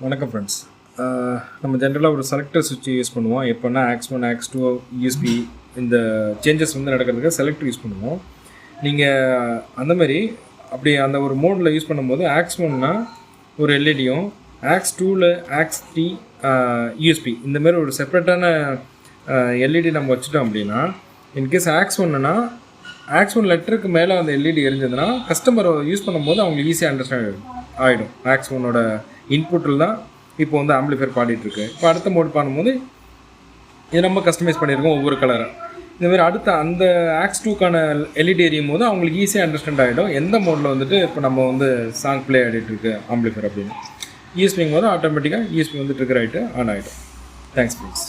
வணக்கம் ஃப்ரெண்ட்ஸ். நம்ம ஜென்ரலாக ஒரு செலக்டர் சுவிட்ச் யூஸ் பண்ணுவோம். எப்போனா AX1 AX2 USB இந்த சேஞ்சஸ் வந்து நடக்கிறதுக்கு செலக்டர் யூஸ் பண்ணுவோம். நீங்கள் அந்த மாதிரி அப்படி அந்த ஒரு மோடில் யூஸ் பண்ணும்போது AX1னா ஒரு எல்இடியும், AX2ல் AX3 USB இந்தமாரி ஒரு செப்பரேட்டான எல்இடி நம்ம வச்சுட்டோம் அப்படின்னா, இன்கேஸ் AX1னா AX1 லெட்டருக்கு மேலே அந்த எல்இடி எரிஞ்சதுன்னா கஸ்டமர் யூஸ் பண்ணும்போது அவங்களுக்கு ஈஸியாக அண்டர்ஸ்டாண்ட் ஆகிடும். AX1ஓட இன்புட்டில் தான் இப்போ வந்து ஆம்பிளிஃபையர் பாடிட்டுருக்கு. இப்போ அடுத்த மோட் பண்ணும்போது இது நம்ம கஸ்டமைஸ் பண்ணியிருக்கோம் ஒவ்வொரு கலராக. இதுமாதிரி அடுத்த அந்த AX2க்கான எல்இடி எரியும் போது அவங்களுக்கு ஈஸியாக அண்டர்ஸ்டாண்ட் ஆகிடும் எந்த மோடில் வந்துட்டு இப்போ நம்ம வந்து சாங் ப்ளே ஆகிட்டுருக்கு ஆம்பிளிஃபையர் அப்படின்னு. யூஎஸ்பிங்கும் போது ஆட்டோமேட்டிக்காக யூஎஸ்பி வந்து ட்ரிகர் ஆகிட்டு ஆன் ஆகிடும். Thanks friends.